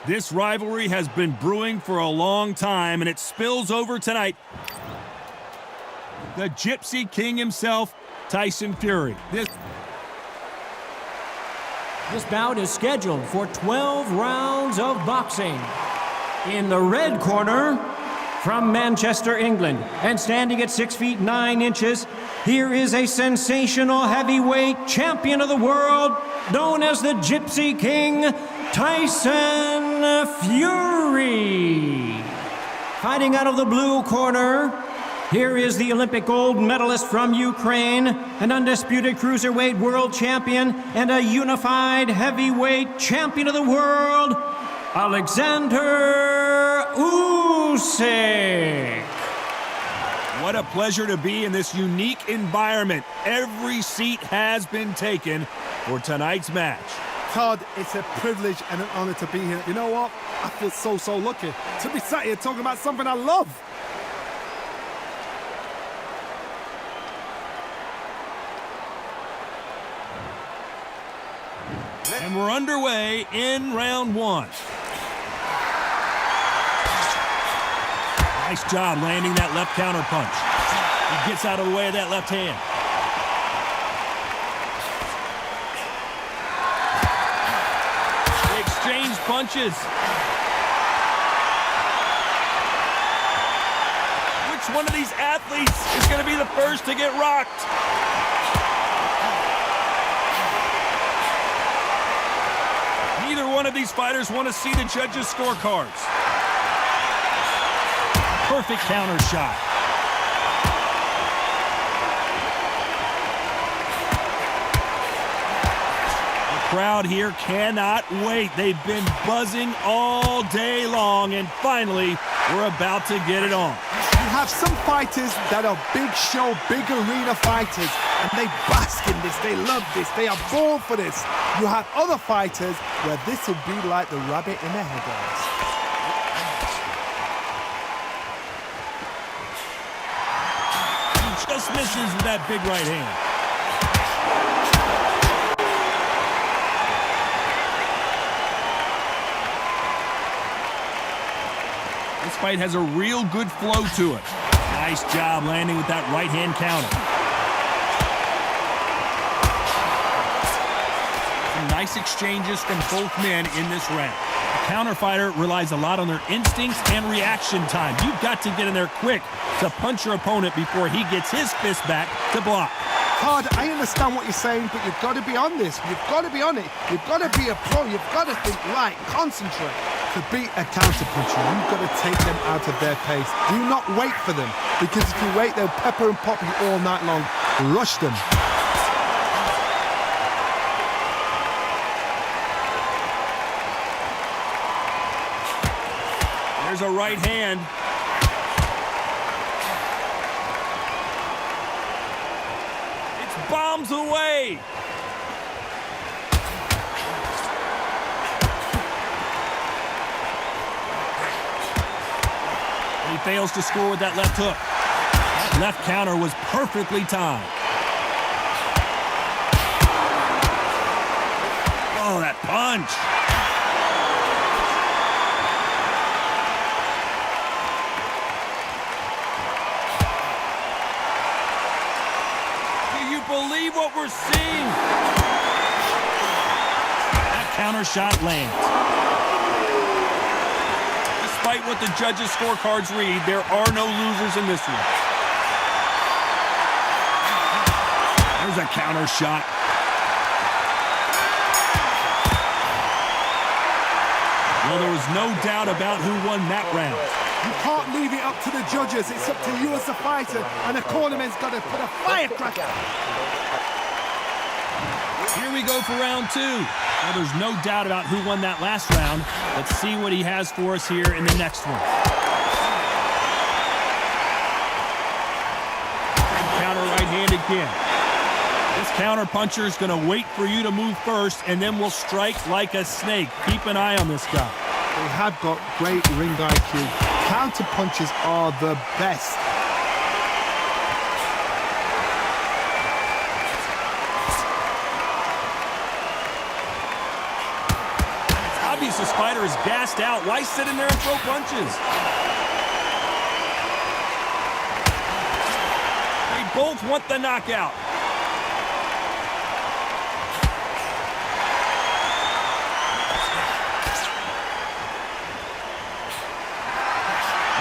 This rivalry has been brewing for a long time, and it spills over tonight. The Gypsy King himself, Tyson Fury. This bout is scheduled for 12 rounds of boxing. In the red corner, from Manchester, England, and standing at 6 feet 9 inches, here is a sensational heavyweight champion of the world, known as the Gypsy King, Tyson Fury. Fighting out of the blue corner, here is the Olympic gold medalist from Ukraine, an undisputed cruiserweight world champion, and a unified heavyweight champion of the world, Oleksandr Usyk. What a pleasure to be in this unique environment. Every seat has been taken for tonight's match. Todd, it's a privilege and an honor to be here. You know what? I feel so lucky to be sat here talking about something I love. And we're underway in round one. Nice job landing that left counter punch. He gets out of the way of that left hand. They exchange punches. Which one of these athletes is going to be the first to get rocked? Neither one of these fighters want to see the judges' scorecards. Perfect counter shot. The crowd here cannot wait. They've been buzzing all day long, and finally, we're about to get it on. You have some fighters that are big show, big arena fighters, and they bask in this, they love this, they are born for this. You have other fighters where this will be like the rabbit in the headlights. Just misses with that big right hand. This fight has a real good flow to it. Nice job landing with that right hand counter. Some nice exchanges from both men in this round. A counter fighter relies a lot on their instincts and reaction time. You've got to get in there quick to punch your opponent before he gets his fist back to block. Todd, I understand what you're saying, but you've got to be on this. You've got to be on it. You've got to be a pro. You've got to think right, concentrate. To beat a counter-puncher, you've got to take them out of their pace. Do not wait for them, because if you wait, they'll pepper and pop you all night long. Rush them. There's a right hand. It's bombs away. He fails to score with that left hook. That left counter was perfectly timed. Oh, that punch. Believe what we're seeing. That counter shot lands. Despite what the judges' scorecards read, there are no losers in this one. There's a counter shot. Well, there was no doubt about who won that round. You can't leave it up to the judges. It's up to you as a fighter, and the cornerman's got to put a firecracker. Here we go for round two. Well, there's no doubt about who won that last round. Let's see what he has for us here in the next one. Counter right hand again. This counter puncher is going to wait for you to move first, and then will strike like a snake. Keep an eye on this guy. They have got great ring IQ. Counter punches are the best. obvious this fighter is gassed out. Why sit in there and throw punches? They both want the knockout.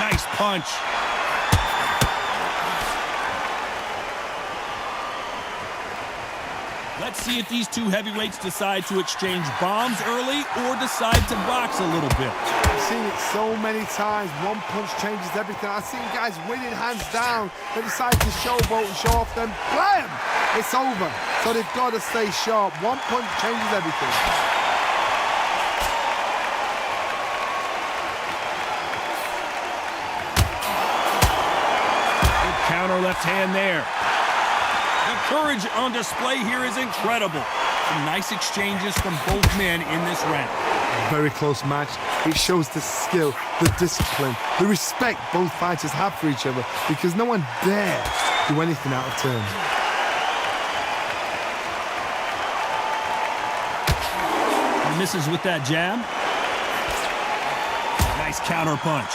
Nice punch. Let's see if these two heavyweights decide to exchange bombs early or decide to box a little bit. I've seen it so many times. One punch changes everything. I've seen guys winning hands down. They decide to showboat and show off, then blam! It's over. So they've got to stay sharp. One punch changes everything. Good counter left hand there. The courage on display here is incredible. Some nice exchanges from both men in this round. Very close match. It shows the skill, the discipline, the respect both fighters have for each other, because no one dares do anything out of turn. He misses with that jab. Nice counter punch.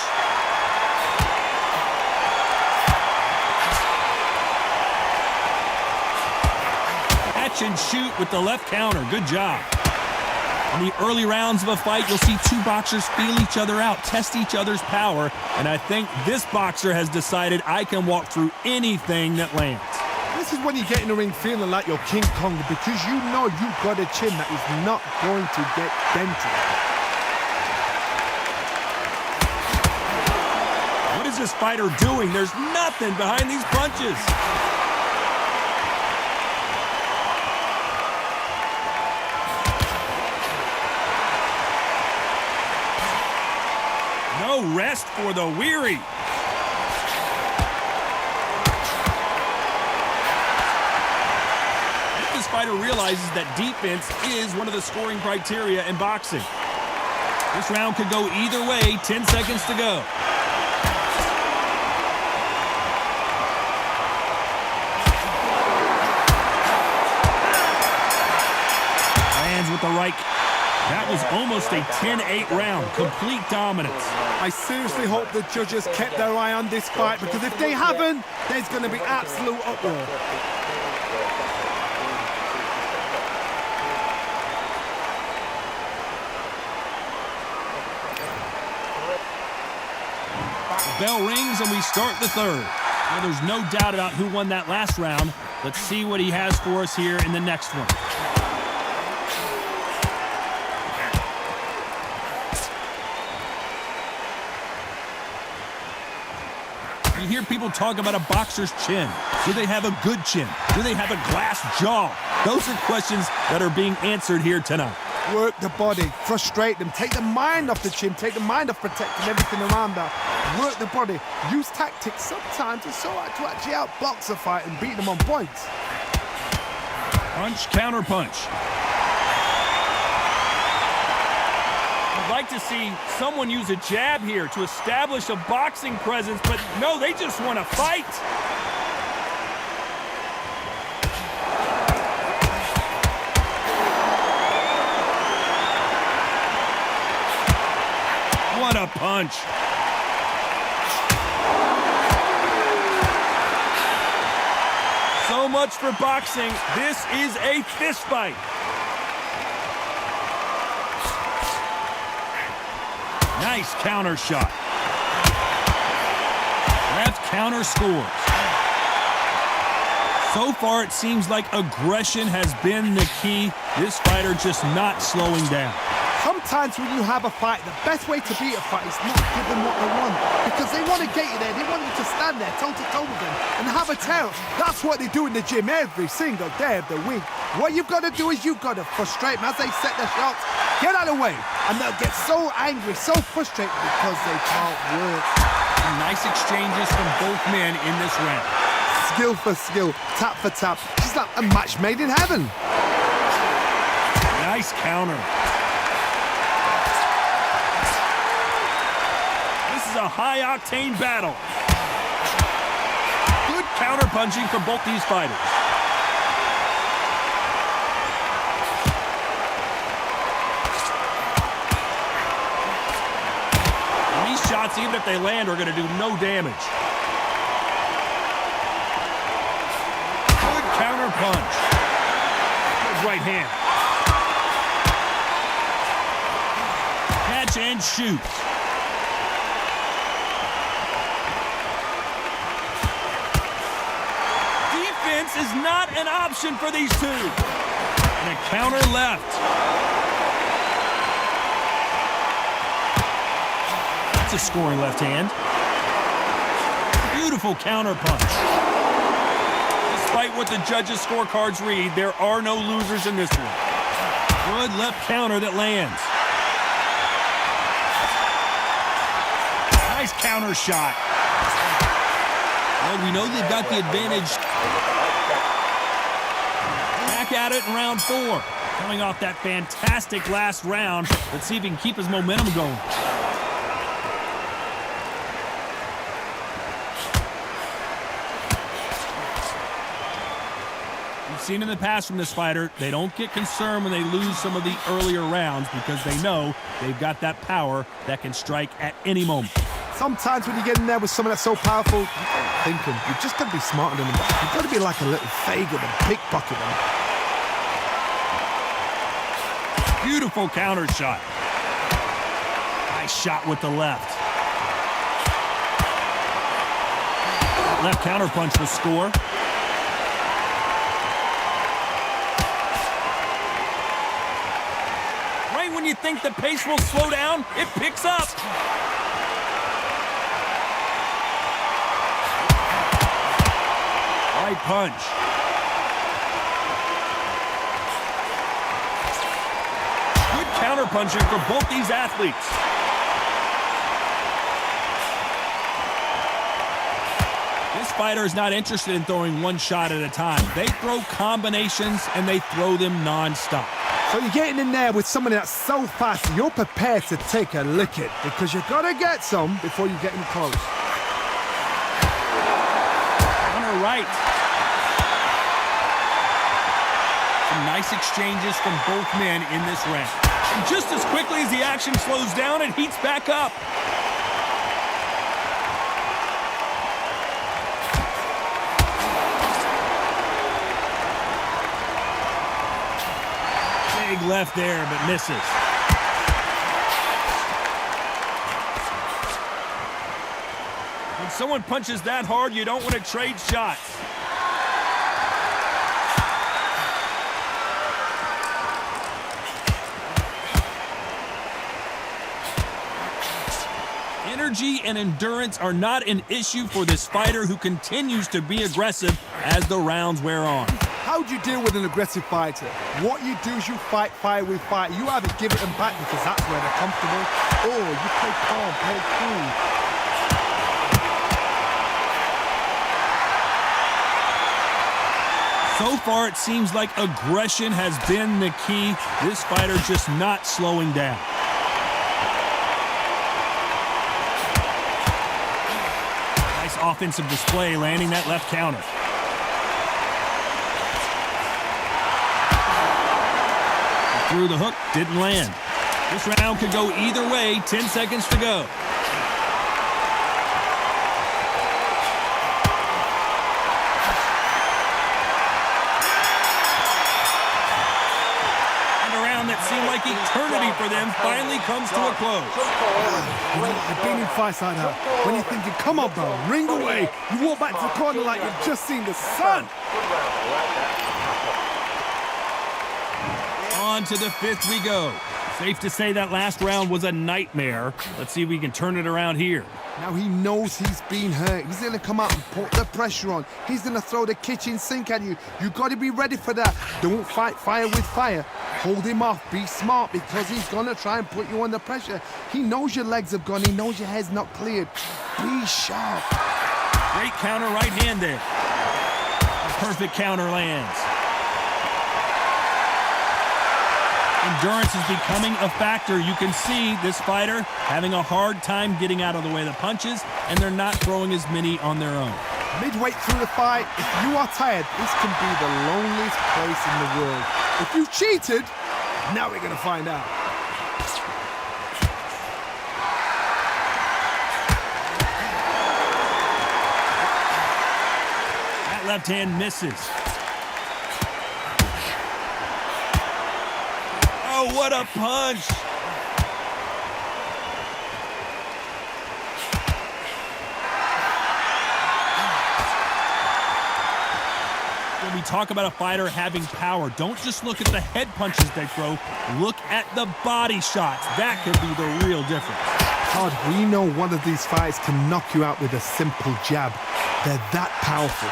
And shoot with the left counter. Good job. In the early rounds of a fight, you'll see two boxers feel each other out, test each other's power, and I think this boxer has decided I can walk through anything that lands. This is when you get in the ring feeling like you're King Kong, because you know you've got a chin that is not going to get dented. What is this fighter doing? There's nothing behind these punches. No rest for the weary. This fighter realizes that defense is one of the scoring criteria in boxing. This round could go either way. 10 seconds to go. Lands with the right. That was almost a 10-8 round. Complete dominance. I seriously hope the judges kept their eye on this fight, because if they haven't, there's going to be absolute uproar. The bell rings and we start the third. Well, there's no doubt about who won that last round. Let's see what he has for us here in the next one. You hear people talk about a boxer's chin. Do they have a good chin? Do they have a glass jaw? Those are questions that are being answered here tonight. Work the body, frustrate them, take the mind off the chin, take the mind off protecting everything around that. Work the body, use tactics sometimes it's so hard to actually outbox a fight and beat them on points. Punch, counter punch. I'd like to see someone use a jab here to establish a boxing presence, but no, they just want to fight. What a punch. So much for boxing. This is a fist fight. Nice counter shot. Left counter scores. So far, it seems like aggression has been the key. This fighter just not slowing down. Sometimes when you have a fight, the best way to beat a fight is not give them what they want, because they want to get you there. They want you to stand there toe-to-toe with them and have a tell. That's what they do in the gym every single day of the week. What you've got to do is you've got to frustrate them as they set their shots. Get out of the way, and they'll get so angry, so frustrated because they can't work. Some nice exchanges from both men in this round. Skill for skill, tap for tap. Just like a match made in heaven. Nice counter. A high-octane battle. Good counter-punching from both these fighters. shots, even if they land, are going to do no damage. Good counter punch. Good right hand. Catch and shoot. Defense is not an option for these two. And a counter left. That's a scoring left hand. Beautiful counter punch. Despite what the judges' scorecards read, there are no losers in this one. Good left counter that lands. Nice counter shot. Well, we know they've got the advantage. Back at it in round 4. Coming off that fantastic last round. Let's see if he can keep his momentum going. We've seen in the past from this fighter, they don't get concerned when they lose some of the earlier rounds because they know they've got that power that can strike at any moment. Sometimes when you get in there with someone that's so powerful, you can't think him. You just got to be smarter than him. You've got to be like a little faggot and pickpocket him. Beautiful counter shot. Nice shot with the left. Left counter punch will score. Right when you think the pace will slow down, it picks up. Right punch. Good counter punching for both these athletes. This fighter is not interested in throwing one shot at a time. They throw combinations and they throw them non-stop. So you're getting in there with someone that's so fast, you're prepared to take a licking because you got to get some before you get in close. Counter right. Nice exchanges from both men in this round. And just as quickly as the action slows down, it heats back up. Big left there, but misses. When someone punches that hard, you don't want to trade shots. Energy and endurance are not an issue for this fighter who continues to be aggressive as the rounds wear on. How do you deal with an aggressive fighter? What you do is you fight fire with fire. You either give it them back because that's where they're comfortable, or you play calm, play cool. So far, it seems like aggression has been the key. This fighter just not slowing down. Nice offensive display, landing that left counter. Through the hook, didn't land. This round could go either way, 10 seconds to go. Seemed like eternity for them finally comes to a close. You've been in fights like that when you're thinking, come on, bro, ring away. You walk back to the corner like you've just seen the sun. On to the 5th we go. Safe to say that last round was a nightmare. Let's see if we can turn it around here. Now he knows he's been hurt. He's going to come out and put the pressure on. He's going to throw the kitchen sink at you. You've got to be ready for that. Don't fight fire with fire. Hold him off. Be smart because he's going to try and put you under pressure. He knows your legs have gone. He knows your head's not cleared. Be sharp. Great counter right hand there. A perfect counter lands. Endurance is becoming a factor. You can see this fighter having a hard time getting out of the way of the punches, and they're not throwing as many on their own. Midway through the fight, if you are tired, this can be the loneliest place in the world. If you've cheated, now we're going to find out. That left hand misses. Oh, what a punch! When we talk about a fighter having power, don't just look at the head punches they throw. Look at the body shots. That could be the real difference. Todd, we know one of these fights can knock you out with a simple jab. They're that powerful.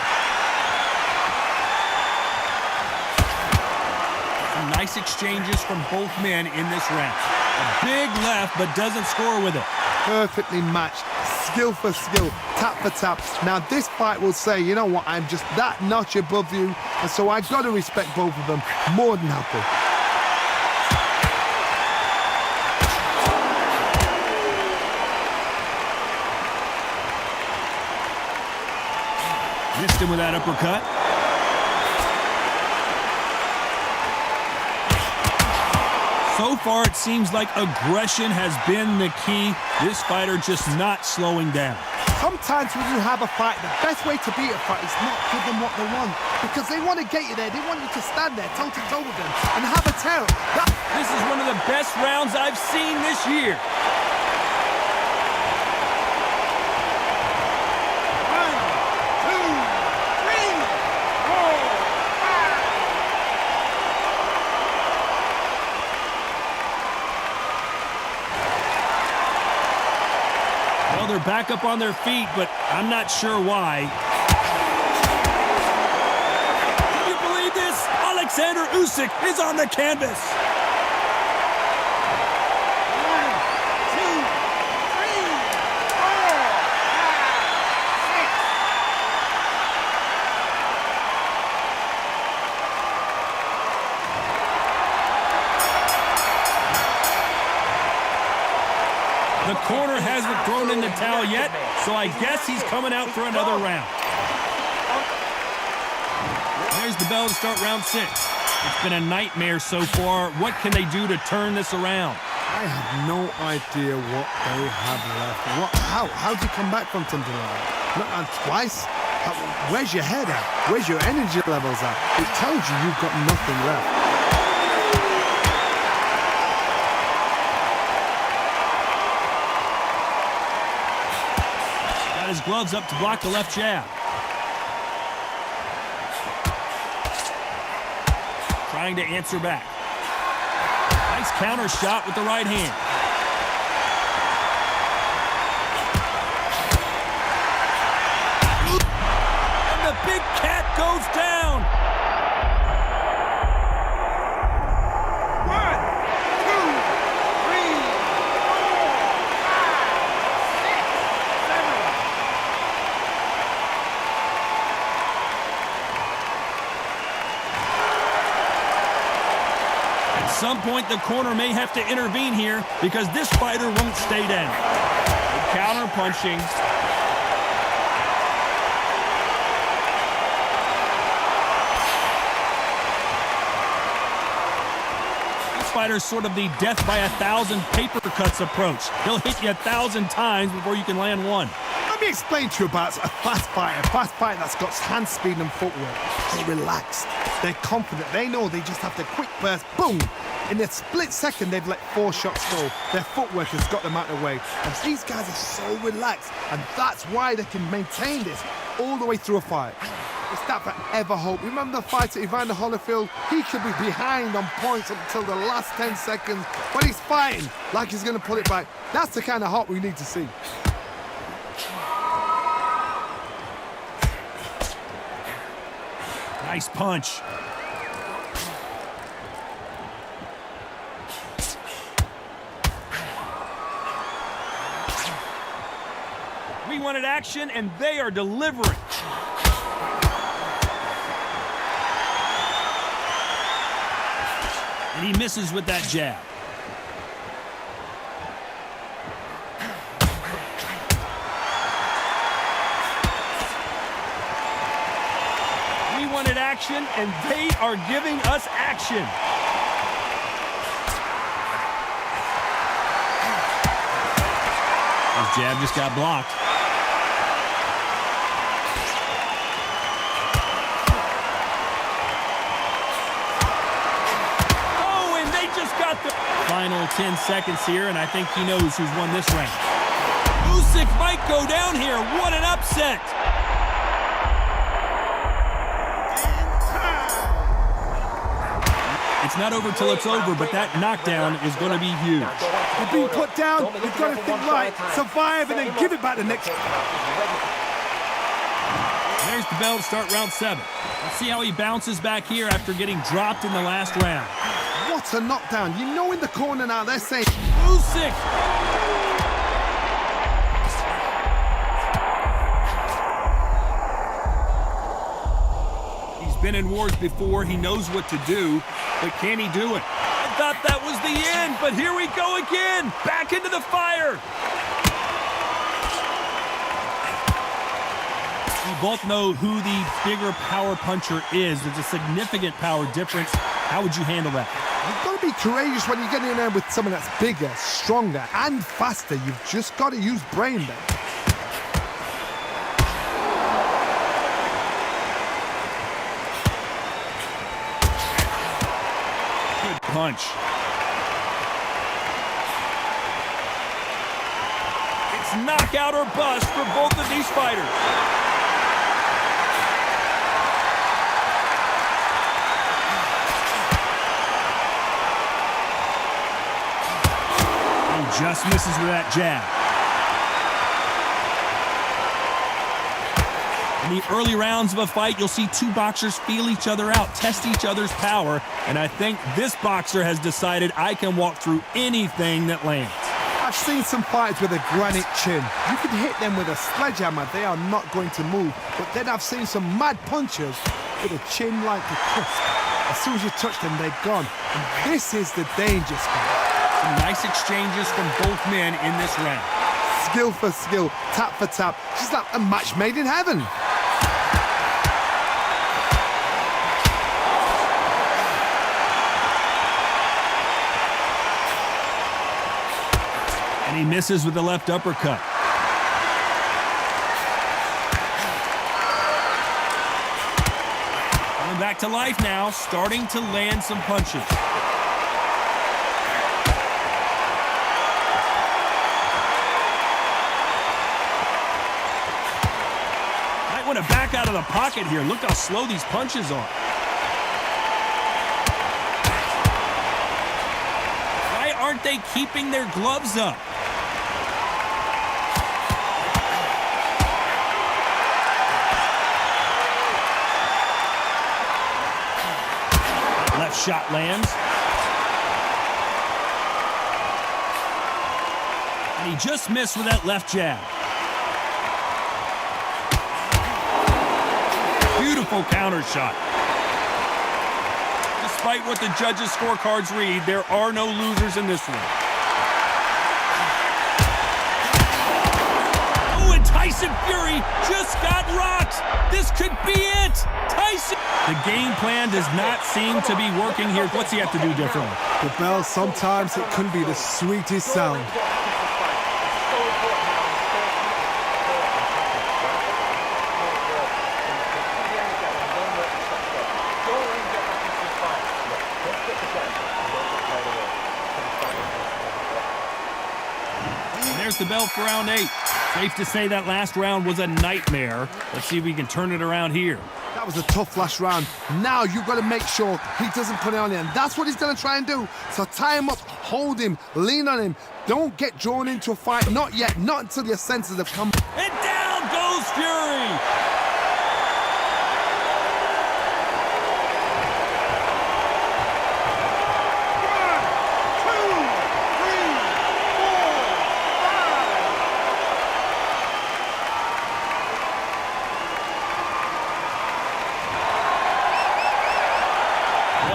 Some nice exchanges from both men in this round. A big left, but doesn't score with it. Perfectly matched. Skill for skill, tap for tap. Now this fight will say, you know what, I'm just that notch above you, and so I've got to respect both of them more than happy. Missed him with that uppercut. So far, it seems like aggression has been the key. This fighter just not slowing down. Sometimes when you have a fight, the best way to beat a fight is not give them what they want. Because they want to get you there. They want you to stand there toe-to-toe with them and have a tear. This is one of the best rounds I've seen this year. They're back up on their feet, but I'm not sure why. Can you believe this? Oleksandr Usyk is on the canvas. 1, 2, 3, 4, 5, 6. The corner hasn't thrown in the towel yet, so I guess he's coming out for another round. There's the bell to start round 6. It's been a nightmare so far. What can they do to turn this around? I have no idea what they have left. How do you come back from something like that? Not twice? Where's your head at? Where's your energy levels at? It tells you you've got nothing left. His gloves up to block the left jab. Trying to answer back. Nice counter shot with the right hand. And the big cat goes down. 1, 2, 3, 4, 5, 6, 7. At some point, the corner may have to intervene here because this fighter won't stay down. Good counter punching. This fighter's sort of the death by 1,000 paper cuts approach. He'll hit you 1,000 times before you can land one. Let me explain to you about a fast fighter that's got hand speed and footwork. They're relaxed. They're confident. They know they just have to quick burst, boom. In a split second, they've let 4 shots go. Their footwork has got them out of the way. And these guys are so relaxed. And that's why they can maintain this all the way through a fight. It's that forever hope. Remember the fight at Evander Holyfield? He could be behind on points until the last 10 seconds. But he's fighting like he's going to pull it back. That's the kind of hope we need to see. Nice punch. We wanted action, and they are delivering. And he misses with that jab. We wanted action, and they are giving us action. His jab just got blocked. final 10 seconds here, and I think he knows who's won this round. Usyk might go down here. What an upset! It's not over till it's over, but that knockdown is going to be huge. You're being put down, you've got to think right, survive, and then give it back the next. There's the bell to start round 7. Let's see how he bounces back here after getting dropped in the last round. What a knockdown. You know in the corner now, they're saying... Usyk! He's been in wars before. He knows what to do, but can he do it? I thought that was the end, but here we go again. Back into the fire. We both know who the bigger power puncher is. There's a significant power difference. How would you handle that? You've got to be courageous when you get in there with someone that's bigger, stronger, and faster. You've just got to use brain then. Good punch. It's knockout or bust for both of these fighters. Just misses with that jab. In the early rounds of a fight, you'll see two boxers feel each other out, test each other's power, and I think this boxer has decided I can walk through anything that lands. I've seen some fights with a granite chin. You can hit them with a sledgehammer, they are not going to move. But then I've seen some mad punchers with a chin like a crisp. As soon as you touch them, they're gone. And this is the danger spot. Some nice exchanges from both men in this round. Skill for skill, tap for tap, just like a match made in heaven. And he misses with the left uppercut. Coming back to life now, starting to land some punches. To back out of the pocket here. Look how slow these punches are. Why aren't they keeping their gloves up? Left shot lands. And he just missed with that left jab. Beautiful counter shot. Despite what the judges' scorecards read, there are no losers in this one. Oh, and Tyson Fury just got rocked. This could be it. Tyson. The game plan does not seem to be working here. What's he have to do differently? The bell, sometimes it couldn't be the sweetest sound. There's the bell for round 8. Safe to say that last round was a nightmare. Let's see if we can turn it around here. That was a tough last round. Now you've got to make sure he doesn't put it on you, and that's what he's going to try and do. So tie him up, hold him, lean on him. Don't get drawn into a fight. Not yet. Not until your senses have come. And down goes Fury.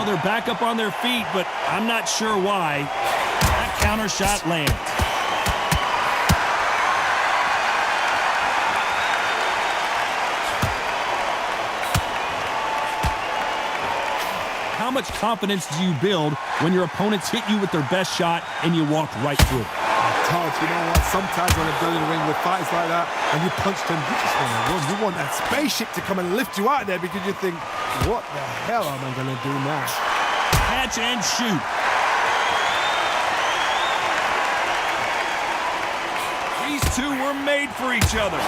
They're back up on their feet, but I'm not sure why. That counter shot lands. How much confidence do you build when your opponents hit you with their best shot and you walk right through it? Todd, you know what? Sometimes when I've done in the ring with fights like that and you punch them, you just want to run. You want that spaceship to come and lift you out of there because you think, what the hell am I going to do now? Catch and shoot. two were made for each other.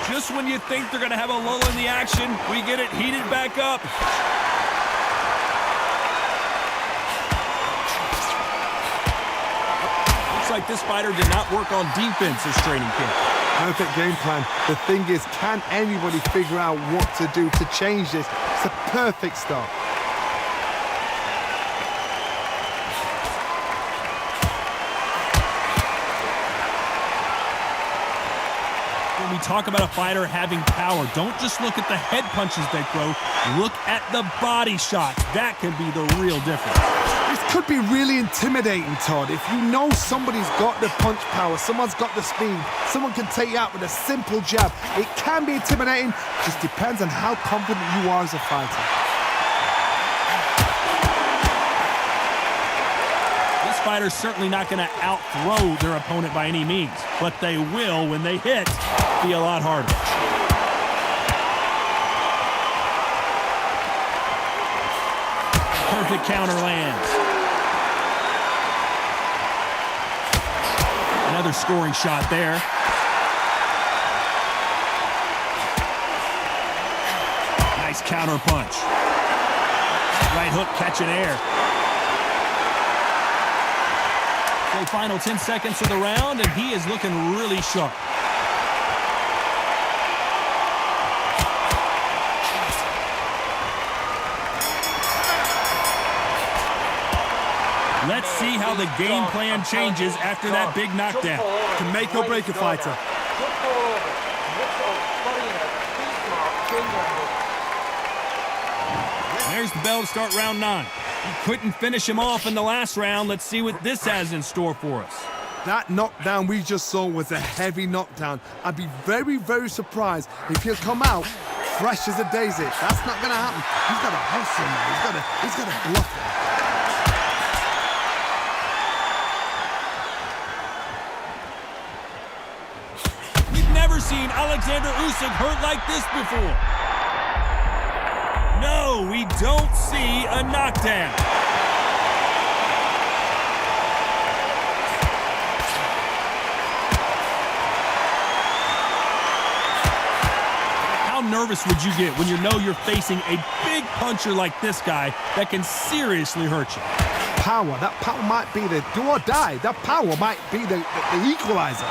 Just when you think they're going to have a lull in the action, we get it heated back up. Looks like this fighter did not work on defense this training camp. Perfect game plan. The thing is, can anybody figure out what to do to change this? It's a perfect start. When we talk about a fighter having power, don't just look at the head punches they throw. Look at the body shots. That can be the real difference. This could be really intimidating, Todd. If you know somebody's got the punch power, someone's got the speed, someone can take you out with a simple jab, it can be intimidating. Just depends on how confident you are as a fighter. This fighter's certainly not going to outthrow their opponent by any means, but they will, when they hit, be a lot harder. Perfect counter lands. Another scoring shot there. Nice counter punch. Right hook catching air. So final 10 seconds of the round, and he is looking really sharp. Let's see how the game plan changes after that big knockdown. Can make or break a fighter. There's the bell to start round 9. He couldn't finish him off in the last round. Let's see what this has in store for us. That knockdown we just saw was a heavy knockdown. I'd be very, very surprised if he'll come out fresh as a daisy. That's not going to happen. He's got to hustle, man. He's got to bluff it. Never seen Oleksandr Usyk hurt like this before. No, we don't see a knockdown. How nervous would you get when you know you're facing a big puncher like this guy that can seriously hurt you? Power. That power might be the do or die. That power might be the equalizer.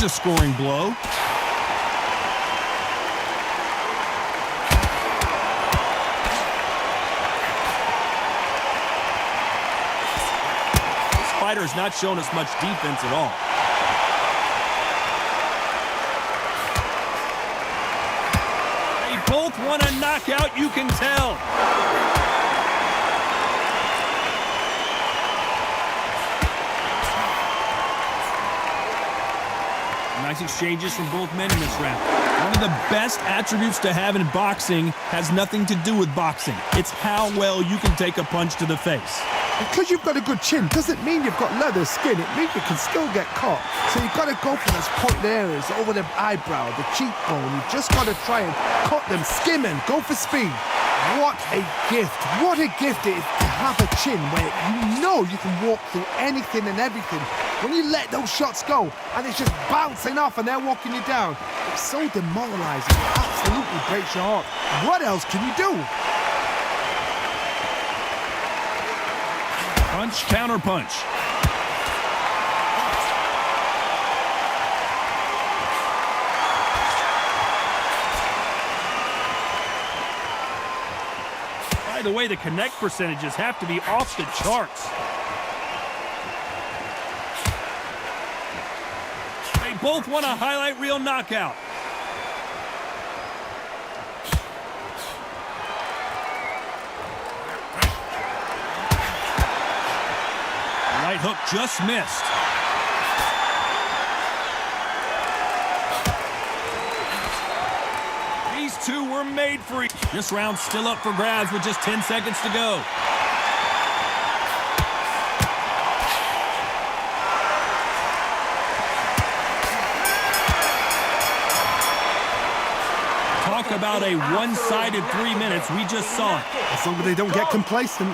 A scoring blow. This fighter has not shown us much defense at all. They both want a knockout, you can tell. Nice exchanges from both men in this round. One of the best attributes to have in boxing has nothing to do with boxing. It's how well you can take a punch to the face. Because you've got a good chin doesn't mean you've got leather skin. It means you can still get caught. So you've got to go for those pointed areas over the eyebrow, the cheekbone. You've just got to try and cut them, skim and go for speed. What a gift. What a gift it is to have a chin where you know you can walk through anything and everything. When you let those shots go and it's just bouncing off and they're walking you down, it's so demoralizing. It absolutely breaks your heart. What else can you do? Punch, counter punch. By the way, the connect percentages have to be off the charts. They both want a highlight reel knockout. Right hook just missed. These two were made for each. This round's still up for grabs with just 10 seconds to go. about a one-sided 3 minutes. We just saw it. As long as they don't get complacent.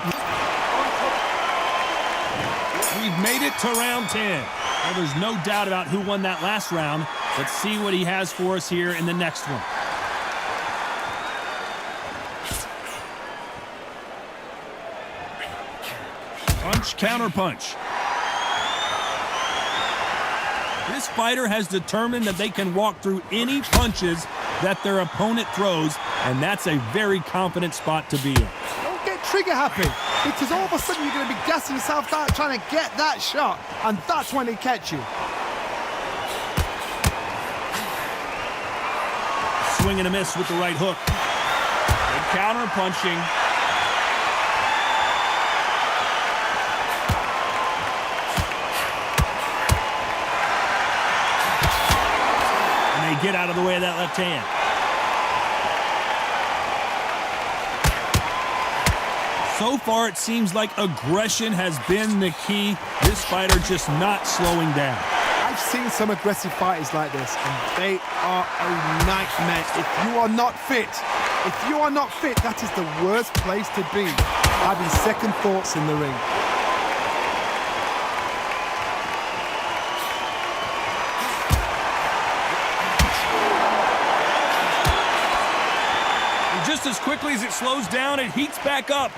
We've made it to round 10. Well, there's no doubt about who won that last round. Let's see what he has for us here in the next one. Punch, counter punch. This fighter has determined that they can walk through any punches that their opponent throws, and that's a very confident spot to be in. Don't get trigger happy, because all of a sudden you're going to be gassing yourself out trying to get that shot, and that's when they catch you. Swing and a miss with the right hook. Good counter punching. Get out of the way of that left hand. So far, it seems like aggression has been the key. This fighter just not slowing down. I've seen some aggressive fighters like this, and they are a nightmare. If you are not fit, that is the worst place to be. Having second thoughts in the ring. Just as quickly as it slows down, it heats back up.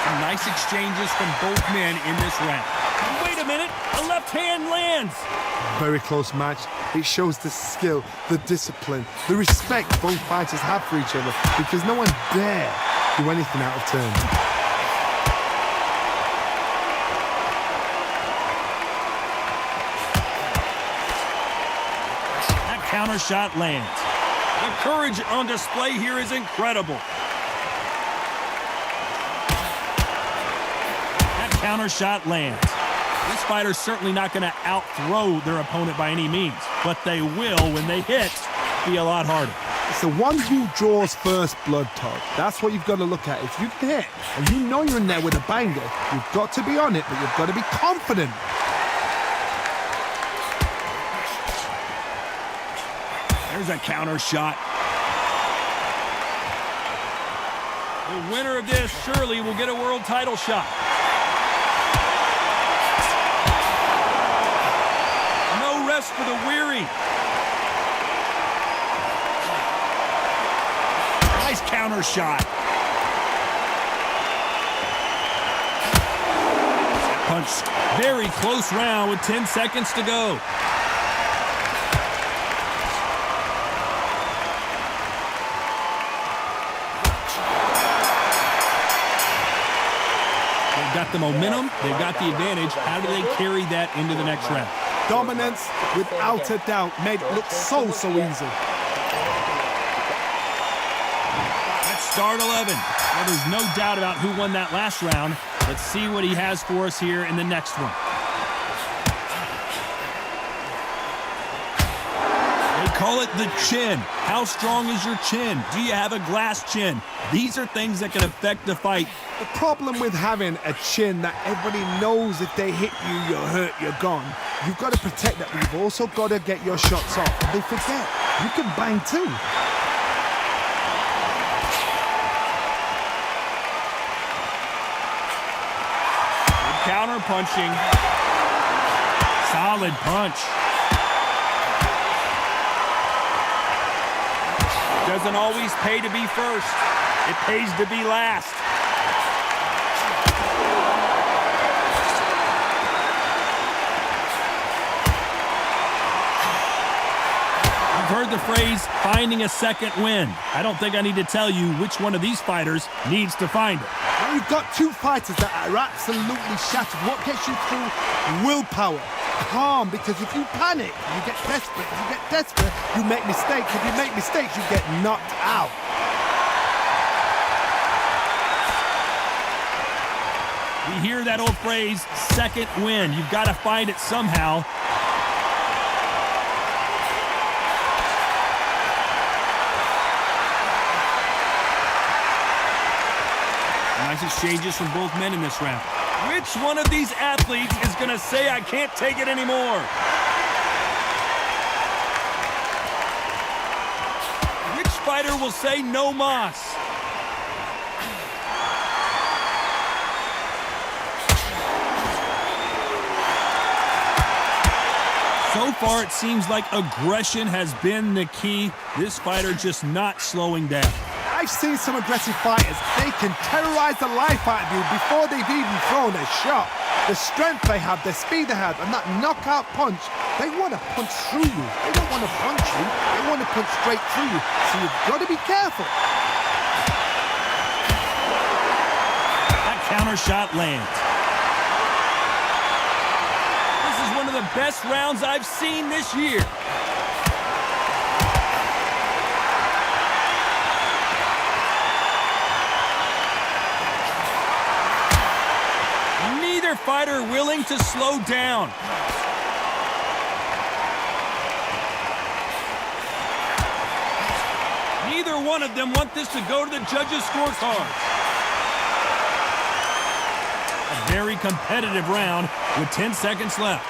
Some nice exchanges from both men in this round. Wait a minute, a left hand lands. Very close match. It shows the skill, the discipline, the respect both fighters have for each other, because no one dare do anything out of turn. Counter shot lands. The courage on display here is incredible. That counter shot lands. This fighter's certainly not going to out-throw their opponent by any means, but they will, when they hit, be a lot harder. It's the one who draws first blood, Todd. That's what you've got to look at. If you hit and you know you're in there with a banger, you've got to be on it, but you've got to be confident. There's a counter shot. The winner of this surely will get a world title shot. No rest for the weary. Nice counter shot. Punch. Very close round with 10 seconds to go. Got the momentum, they've got the advantage. How do they carry that into the next round? Dominance, without a doubt, made it look so easy. Let's start 11. Well, there's no doubt about who won that last round. Let's see what he has for us here in the next one. They call it the chin. How strong is your chin? Do you have a glass chin? These are things that can affect the fight. The problem with having a chin that everybody knows if they hit you, you're hurt, you're gone. You've got to protect that, but you've also got to get your shots off. And they forget, you can bang too. Good counter punching. Solid punch. Doesn't always pay to be first. It pays to be last. You've heard the phrase, finding a second win. I don't think I need to tell you which one of these fighters needs to find it. When you've got two fighters that are absolutely shattered, what gets you through? Willpower. Calm, because if you panic, you get desperate. If you get desperate, you make mistakes. If you make mistakes, you get knocked out. We hear that old phrase, second win. You've got to find it somehow. Nice exchanges from both men in this round. Which one of these athletes is going to say, I can't take it anymore? fighter will say no mas. So far, it seems like aggression has been the key. This fighter just not slowing down. I've seen some aggressive fighters. They can terrorize the life out of you before they've even thrown a shot. The strength they have, the speed they have, and that knockout punch, they want to punch through you. They don't want to punch you. They want to punch straight through you. So you've got to be careful. That counter shot lands. This is one of the best rounds I've seen this year. Fighter willing to slow down. Neither one of them want this to go to the judges' scorecards. A very competitive round with 10 seconds left.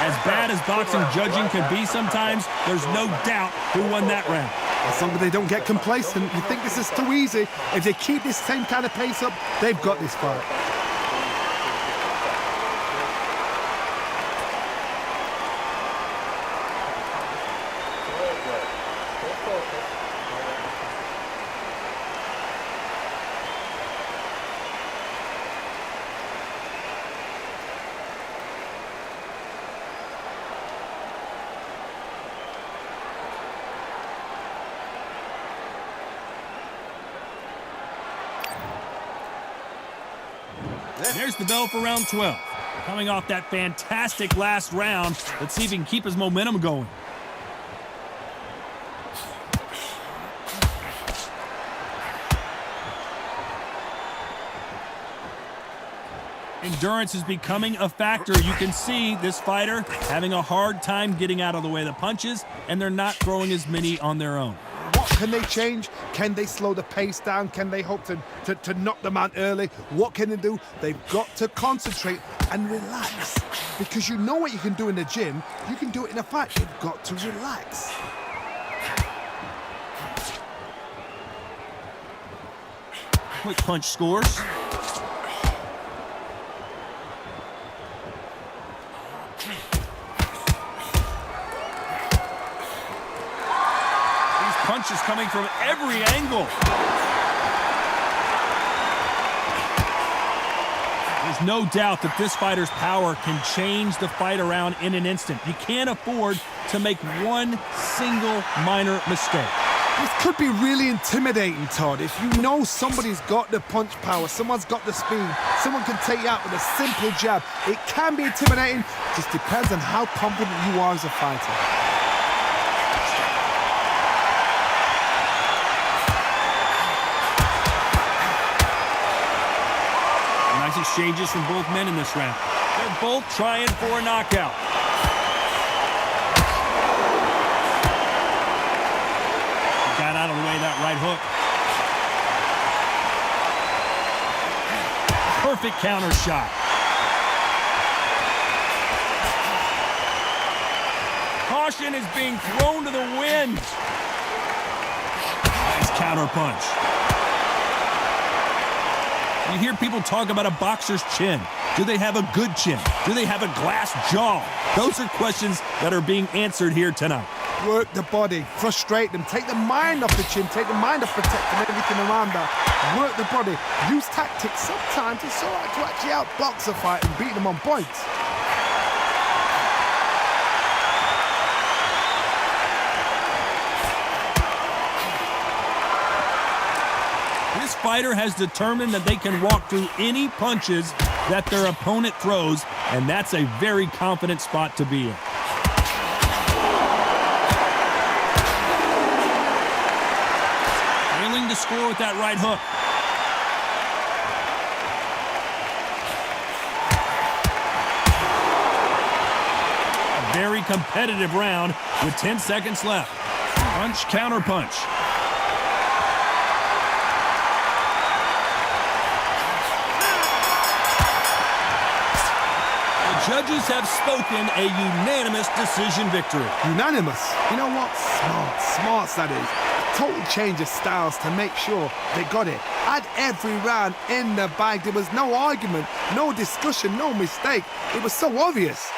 As bad as boxing judging can be sometimes, there's no doubt who won that round. As long as they don't get complacent, you think this is too easy. If they keep this same kind of pace up, they've got this fight. There's the bell for round 12. Coming off that fantastic last round, let's see if he can keep his momentum going. Endurance is becoming a factor. You can see this fighter having a hard time getting out of the way of the punches, and they're not throwing as many on their own. What can they change? Can they slow the pace down? Can they hope to knock them out early? What can they do? They've got to concentrate and relax. Because you know what you can do in the gym, you can do it in a fight. You've got to relax. Quick punch scores. Punches coming from every angle. There's no doubt that this fighter's power can change the fight around in an instant. You can't afford to make one single minor mistake. This could be really intimidating, Todd. If you know somebody's got the punch power, someone's got the speed, someone can take you out with a simple jab. It can be intimidating. Just depends on how confident you are as a fighter. Exchanges from both men in this round. They're both trying for a knockout. Got out of the way of that right hook. Perfect counter shot. Caution is being thrown to the wind. Nice counter punch. You hear people talk about a boxer's chin. Do they have a good chin? Do they have a glass jaw? Those are questions that are being answered here tonight. Work the body, frustrate them, take the mind off the chin, take the mind off protecting everything around that. Work the body, use tactics. Sometimes it's all right to actually outbox a fight and beat them on points. This fighter has determined that they can walk through any punches that their opponent throws, and that's a very confident spot to be in. Failing to score with that right hook. A very competitive round with 10 seconds left. Punch, counter punch. judges have spoken a unanimous decision victory. Unanimous. You know what? Smarts that is. A total change of styles to make sure they got it. Had every round in the bag. There was no argument, no discussion, no mistake. It was so obvious.